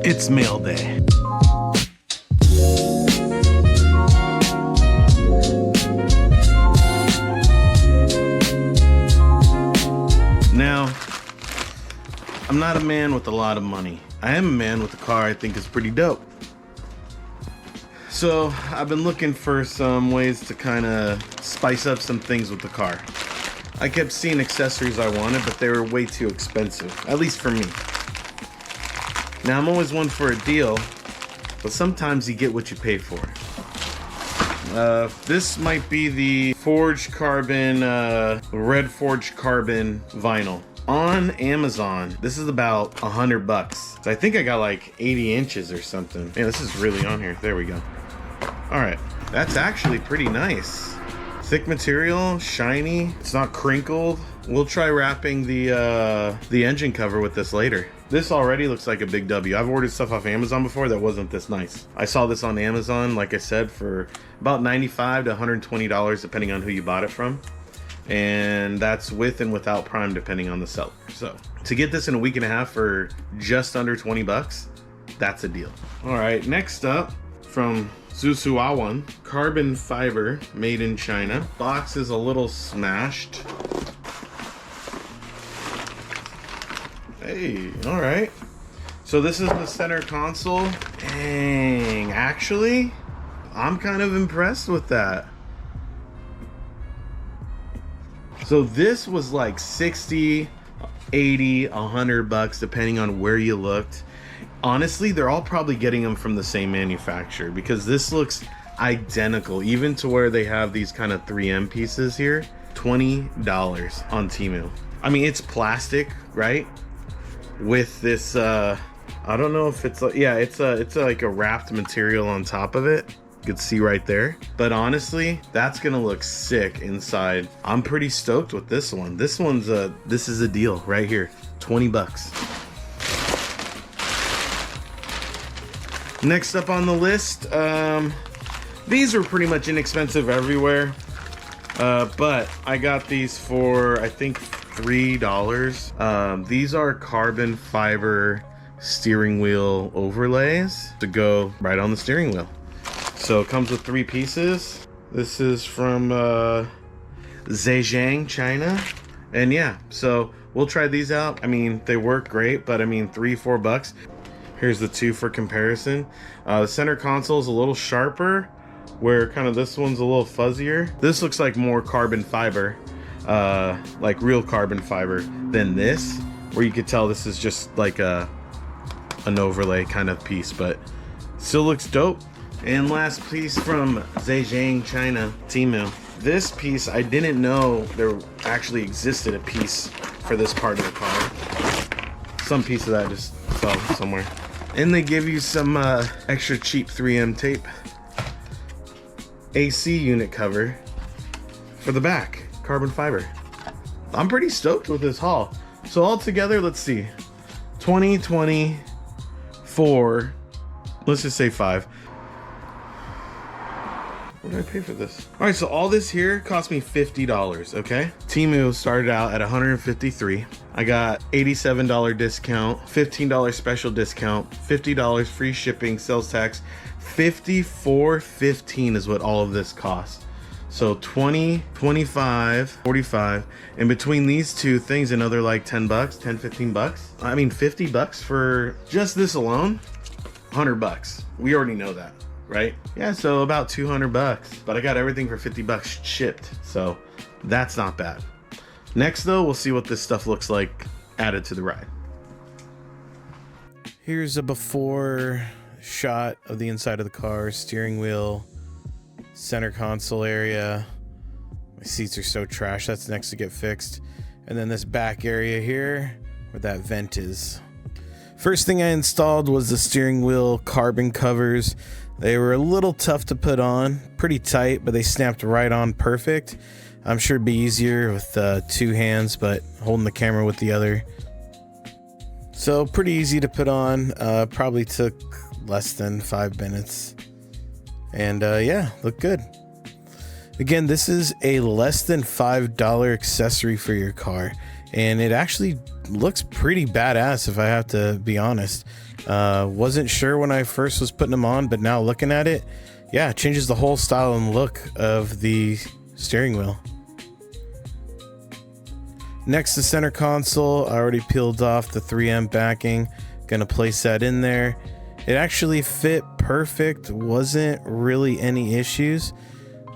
It's mail day. Now, I'm not a man with a lot of money. I am a man with a car I think is pretty dope. So I've been looking for some ways to kind of spice up some things with the car. I kept seeing accessories I wanted, but they were way too expensive, at least for me. Now I'm always one for a deal, but sometimes you get what you pay for. This might be the forged carbon, red forged carbon vinyl. On Amazon, this is about $100. I think I got like 80 inches or something. Man, this is really on here. There we go. All right, that's actually pretty nice. Thick material, shiny. It's not crinkled. We'll try wrapping the engine cover with this later. This already looks like a big W. I've ordered stuff off Amazon before that wasn't this nice. I saw this on Amazon, like I said, for about $95 to $120, depending on who you bought it from. And that's with and without Prime, depending on the seller. So to get this in a week and a half for just under 20 bucks, that's a deal. All right, next up from Zusuawan, carbon fiber made in China. Box is a little smashed. Hey, all right. So this is the center console. Dang, actually, I'm kind of impressed with that. So this was like 60, 80, 100 bucks, depending on where you looked. Honestly, they're all probably getting them from the same manufacturer because this looks identical, even to where they have these kind of 3M pieces here. $20 on Temu. I mean, it's plastic, right? With this, I don't know if it's, yeah, it's like a wrapped material on top of it. You can see right there. But honestly, that's gonna look sick inside. I'm pretty stoked with this one. This is a deal right here. 20 bucks. Next up on the list, these are pretty much inexpensive everywhere, but I got these for I think $3. These are carbon fiber steering wheel overlays to go right on the steering wheel. So it comes with 3 pieces. This is from Zhejiang, China, and yeah, so we'll try these out. I mean, they work great, but I mean, $3-4 bucks. Here's the 2 for comparison. The center console is a little sharper, where kind of this one's a little fuzzier. This looks like more carbon fiber, like real carbon fiber, than this, where you could tell this is just like an overlay kind of piece, but still looks dope. And last piece from Zhejiang, China, Temu. This piece, I didn't know there actually existed a piece for this part of the car. Some piece of that just fell somewhere. And they give you some extra cheap 3M tape. AC unit cover for the back, carbon fiber. I'm pretty stoked with this haul. So all together, let's see, 20, 4, let's just say 5. What did I pay for this? All right, so all this here cost me $50, okay? Temu started out at $153. I got $87 discount, $15 special discount, $50 free shipping, sales tax. $54.15 is what all of this costs. So 20, 25, 45. And between these two things, another like 10 bucks, 10, 15 bucks. I mean, 50 bucks for just this alone, 100 bucks. We already know that, right? Yeah, so about 200 bucks, but I got everything for 50 bucks shipped. So that's not bad. Next though, we'll see what this stuff looks like added to the ride. Here's a before shot of the inside of the car, steering wheel, center console area. My seats are so trash, that's next to get fixed. And then this back area here where that vent is. First thing I installed was the steering wheel carbon covers. They were a little tough to put on, pretty tight, but they snapped right on perfect. I'm sure it'd be easier with 2 hands, but holding the camera with the other. So pretty easy to put on, probably took less than 5 minutes. And yeah, look good. Again, this is a less than $5 accessory for your car. and it actually looks pretty badass, if I have to be honest. Wasn't sure when I first was putting them on, but now looking at it, yeah, it changes the whole style and look of the steering wheel. Next, the center console. I already peeled off the 3M backing. Gonna place that in there. It actually fit perfect. Wasn't really any issues.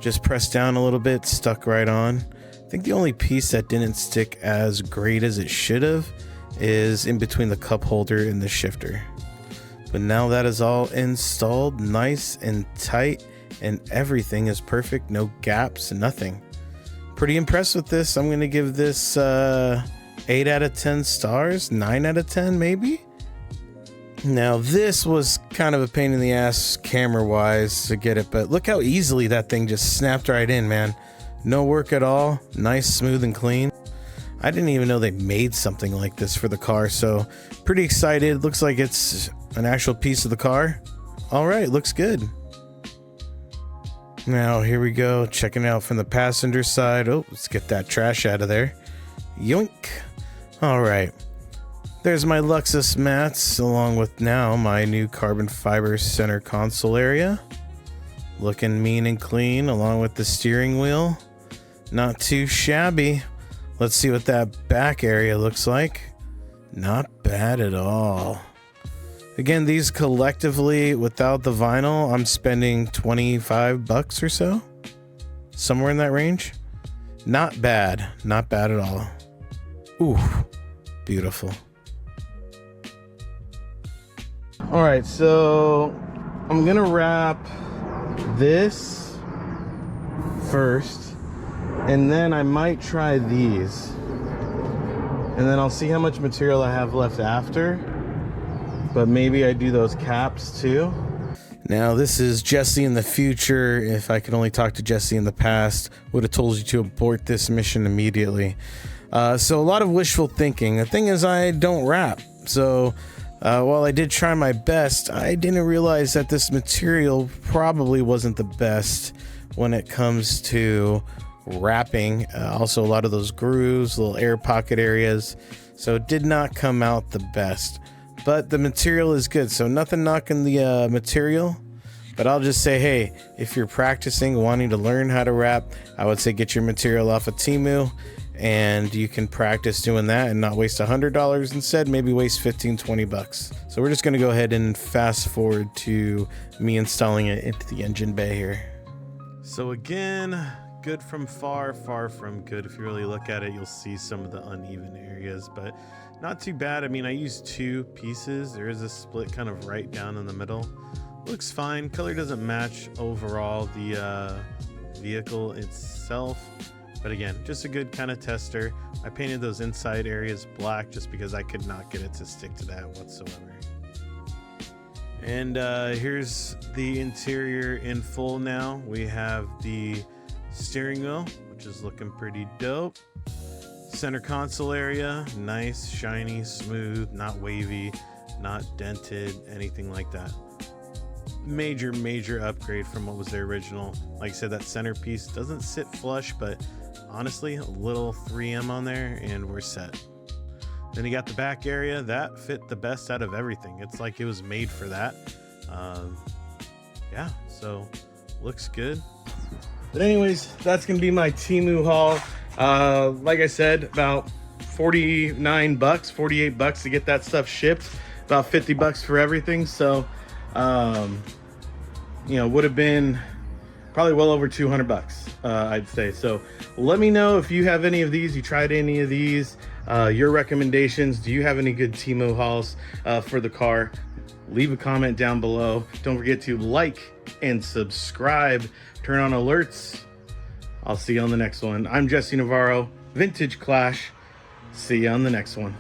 Just pressed down a little bit, stuck right on. I think the only piece that didn't stick as great as it should have is in between the cup holder and the shifter. But now that is all installed, nice and tight, and everything is perfect. No gaps, nothing. Pretty impressed with this. I'm gonna give this 8 out of 10 stars, 9 out of 10 maybe. Now this was kind of a pain in the ass camera wise to get it, but look how easily that thing just snapped right in, man. No work at all, nice, smooth and clean. I didn't even know they made something like this for the car, so pretty excited. Looks like it's an actual piece of the car. All right, looks good. Now here we go, checking out from the passenger side. Oh, let's get that trash out of there. Yoink. All right. There's my Lexus mats, along with now my new carbon fiber center console area. Looking mean and clean, along with the steering wheel. Not too shabby. Let's see what that back area looks like. Not bad at all. Again, these collectively, without the vinyl, I'm spending 25 bucks or so. Somewhere in that range. Not bad. Not bad at all. Ooh, beautiful. All right, so I'm gonna wrap this first, and then I might try these, and then I'll see how much material I have left after, but maybe I do those caps too. Now this is Jesse in the future. If I could only talk to Jesse in the past, would have told you to abort this mission immediately. So a lot of wishful thinking. The thing is, I don't wrap, so while I did try my best, I didn't realize that this material probably wasn't the best when it comes to wrapping. Also a lot of those grooves, little air pocket areas, so it did not come out the best, but the material is good, so nothing knocking the material. But I'll just say, hey, if you're practicing, wanting to learn how to wrap, I would say get your material off of Temu, and you can practice doing that and not waste $100 instead, maybe waste 15-20 bucks. So we're just going to go ahead and fast forward to me installing it into the engine bay here. So again, good from far, far from good. If you really look at it, you'll see some of the uneven areas, but not too bad. I mean, I used 2 pieces. There is a split kind of right down in the middle. Looks fine. Color doesn't match overall the vehicle itself, but again, just a good kind of tester. I painted those inside areas black just because I could not get it to stick to that whatsoever. And here's the interior in full now. We have the steering wheel, which is looking pretty dope. Center console area, nice, shiny, smooth, not wavy, not dented, anything like that. Major upgrade from what was the original. Like I said, that centerpiece doesn't sit flush, but honestly, a little 3M on there and we're set. Then you got the back area that fit the best out of everything. It's like it was made for that. Yeah, so looks good. But anyways, that's gonna be my Temu haul. Like I said, about 49 bucks, 48 bucks to get that stuff shipped, about 50 bucks for everything. So you know, would have been probably well over 200 bucks, I'd say. So let me know if you have any of these, you tried any of these, your recommendations. Do you have any good Temu hauls for the car? Leave a comment down below. Don't forget to like and subscribe, turn on alerts. I'll see you on the next one. I'm Jesse Navarro, Vintage Clash. See you on the next one.